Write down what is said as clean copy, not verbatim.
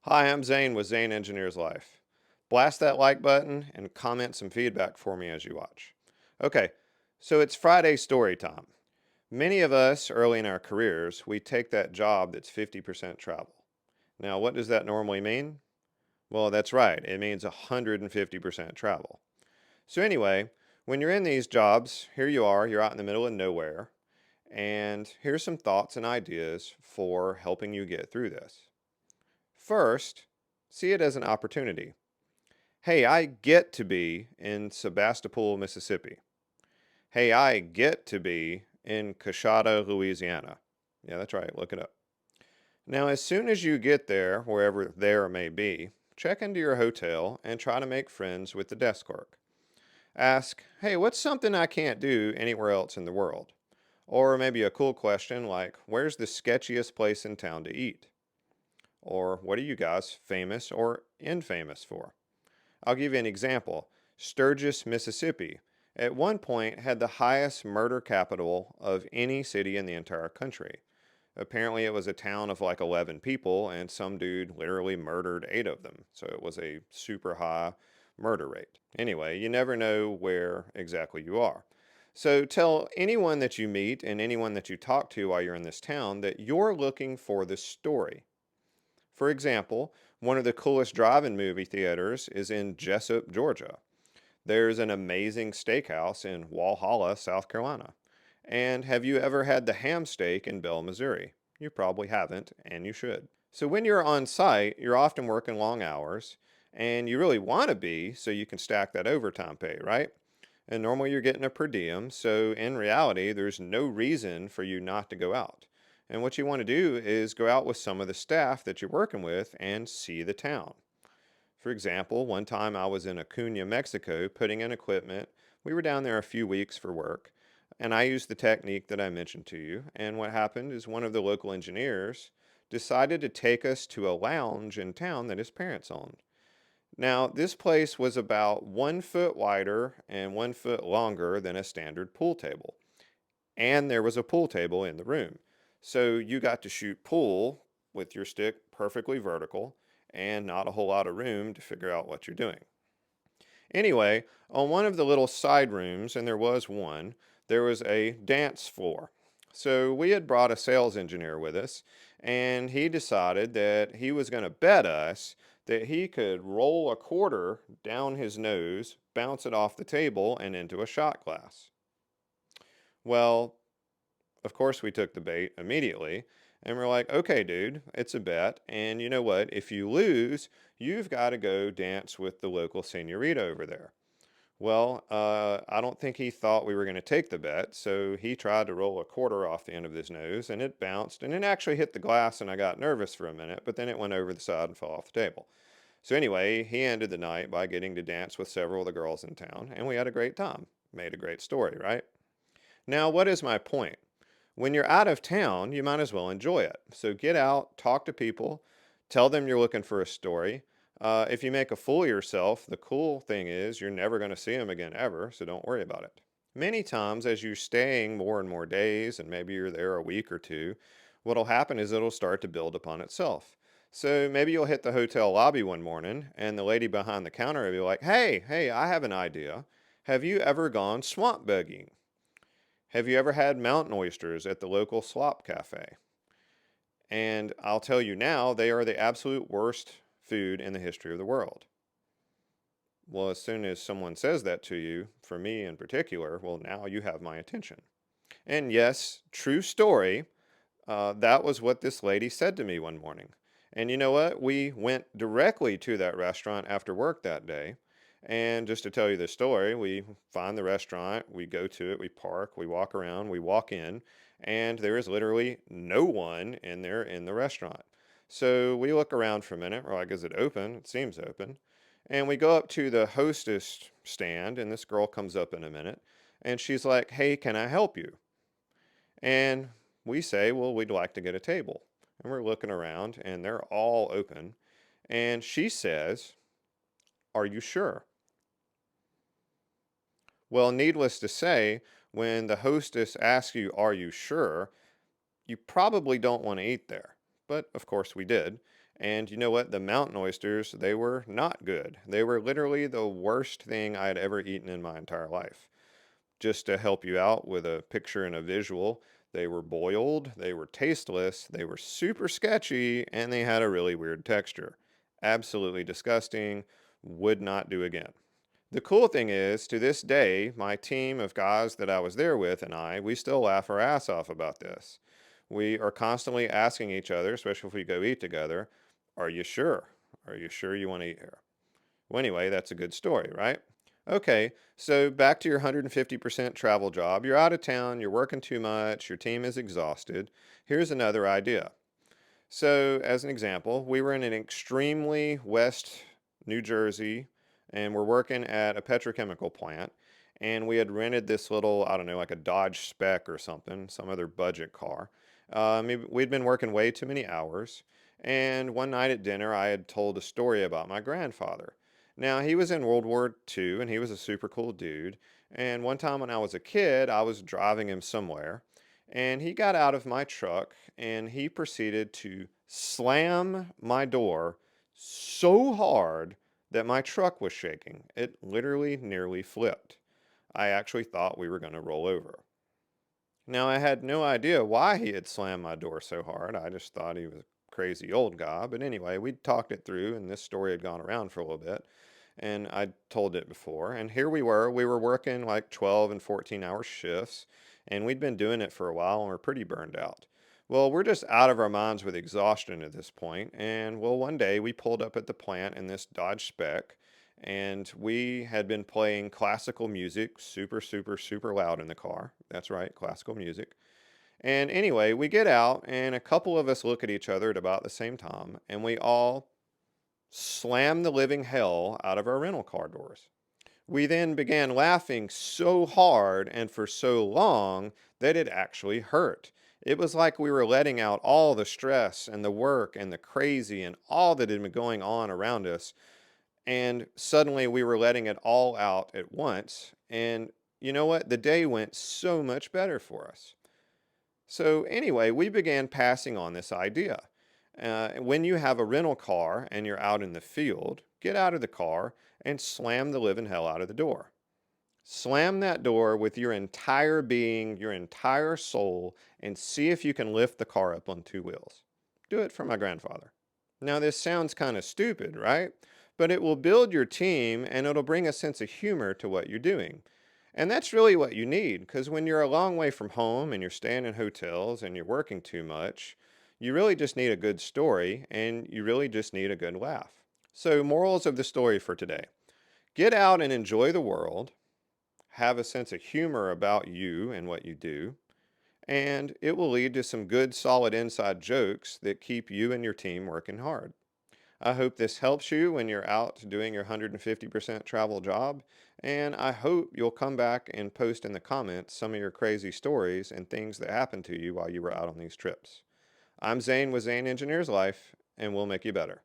Hi, I'm Zane with Zane Engineers Life. Blast that like button and comment some feedback for me as you watch. Okay, so it's Friday story time. Many of us early in our careers, we take that job that's 50% travel. Now, what does that normally mean? Well, that's right, it means 150% travel. So, anyway, when you're in these jobs, here you are, you're out in the middle of nowhere, and here's some thoughts and ideas for helping you get through this. First, see it as an opportunity. Hey, I get to be in Sebastopol, Mississippi. Hey, I get to be in Coshada, Louisiana. Yeah, that's right. Look it up. Now, as soon as you get there, wherever there may be, check into your hotel and try to make friends with the desk clerk. Ask, hey, what's something I can't do anywhere else in the world? Or maybe a cool question like, where's the sketchiest place in town to eat? Or what are you guys famous or infamous for? I'll give you an example. Sturgis, Mississippi, at one point had the highest murder capital of any city in the entire country. Apparently, it was a town of like 11 people, and some dude literally murdered 8 of them. So it was a super high murder rate. Anyway, you never know where exactly you are. So tell anyone that you meet and anyone that you talk to while you're in this town that you're looking for the story. For example, one of the coolest drive-in movie theaters is in Jessup, Georgia. There's an amazing steakhouse in Walhalla, South Carolina. And have you ever had the ham steak in Bell, Missouri? You probably haven't, and you should. So when you're on site, you're often working long hours, and you really want to be so you can stack that overtime pay, right? And normally you're getting a per diem, so in reality, there's no reason for you not to go out. And what you want to do is go out with some of the staff that you're working with and see the town. For example, one time I was in Acuna, Mexico, putting in equipment. We were down there a few weeks for work, and I used the technique that I mentioned to you. And what happened is one of the local engineers decided to take us to a lounge in town that his parents owned. Now, this place was about 1 foot wider and 1 foot longer than a standard pool table. And there was a pool table in the room. So you got to shoot pool with your stick perfectly vertical and not a whole lot of room to figure out what you're doing. Anyway, on one of the little side rooms, and there was one, there was a dance floor. So we had brought a sales engineer with us, and he decided that he was going to bet us that he could roll a quarter down his nose, bounce it off the table, and into a shot glass. Well, of course, we took the bait immediately, and we're like, okay, dude, it's a bet. And you know what? If you lose, you've got to go dance with the local senorita over there. Well, I don't think he thought we were going to take the bet, so he tried to roll a quarter off the end of his nose, and it bounced, and it actually hit the glass, and I got nervous for a minute, but then it went over the side and fell off the table. So anyway, he ended the night by getting to dance with several of the girls in town, and we had a great time. Made a great story, right? Now, what is my point? When you're out of town, you might as well enjoy it. So get out, talk to people, tell them you're looking for a story. If you make a fool of yourself, the cool thing is you're never going to see them again ever, so don't worry about it. Many times, as you're staying more and more days, and maybe you're there a week or two, what'll happen is it'll start to build upon itself. So maybe you'll hit the hotel lobby one morning, and the lady behind the counter will be like, hey, I have an idea. Have you ever gone swamp bugging? Have you ever had mountain oysters at the local slop cafe? And I'll tell you now, they are the absolute worst food in the history of the world. Well, as soon as someone says that to you, for me in particular, well, now you have my attention. And yes, true story, that was what this lady said to me one morning. And you know what? We went directly to that restaurant after work that day. And just to tell you the story, we find the restaurant, we go to it, we park, we walk around, we walk in, and there is literally no one in there in the restaurant. So we look around for a minute. We're like, is it open? It seems open. And we go up to the hostess stand, and this girl comes up in a minute, and she's like, hey, can I help you? And we say, well, we'd like to get a table. And we're looking around, and they're all open. And she says, are you sure? Well, needless to say, when the hostess asks you, are you sure? You probably don't want to eat there. but of course we did. And you know what? The mountain oysters, they were not good. They were literally the worst thing I had ever eaten in my entire life. Just to help you out with a picture and a visual, they were boiled, they were tasteless, they were super sketchy, and they had a really weird texture. Absolutely disgusting. Would not do again. The cool thing is, to this day, my team of guys that I was there with and we still laugh our ass off about this. We are constantly asking each other, especially if we go eat together, are you sure? Are you sure you want to eat here? Well, anyway, that's a good story, right? Okay, so back to your 150% travel job. You're out of town, you're working too much, your team is exhausted. Here's another idea. So, as an example, we were in an extremely west New Jersey and we're working at a petrochemical plant. And we had rented this little, I don't know, like a Dodge Spec or something, some other budget car. We'd been working way too many hours. And one night at dinner, I had told a story about my grandfather. Now, he was in World War II and he was a super cool dude. And one time when I was a kid, I was driving him somewhere and he got out of my truck and he proceeded to slam my door so hard that my truck was shaking. It literally nearly flipped. I actually thought we were going to roll over. Now, I had no idea why he had slammed my door so hard. I just thought he was a crazy old guy. But anyway, we talked it through, and this story had gone around for a little bit. And I told it before. And here we were working like 12 and 14-hour shifts. And we'd been doing it for a while, and we're pretty burned out. Well, we're just out of our minds with exhaustion at this point. And well, one day we pulled up at the plant in this Dodge Spec and we had been playing classical music super, super, super loud in the car. That's right, classical music. And anyway, we get out, and a couple of us look at each other at about the same time, and we all slam the living hell out of our rental car doors. We then began laughing so hard and for so long that it actually hurt. It was like we were letting out all the stress and the work and the crazy and all that had been going on around us, and suddenly we were letting it all out at once. And you know what? The day went so much better for us. So, anyway, we began passing on this idea. When you have a rental car and you're out in the field, get out of the car and slam the living hell out of the door. Slam that door with your entire being, your entire soul, and see if you can lift the car up on two wheels. Do it for my grandfather. Now, this sounds kind of stupid, right? But it will build your team and it'll bring a sense of humor to what you're doing. And that's really what you need, because when you're a long way from home and you're staying in hotels and you're working too much, you really just need a good story and you really just need a good laugh. So, morals of the story for today: get out and enjoy the world, have a sense of humor about you and what you do, and it will lead to some good, solid inside jokes that keep you and your team working hard. I hope this helps you when you're out doing your 150% travel job, and I hope you'll come back and post in the comments some of your crazy stories and things that happened to you while you were out on these trips. I'm Zane with Zane Engineers Life, and we'll make you better.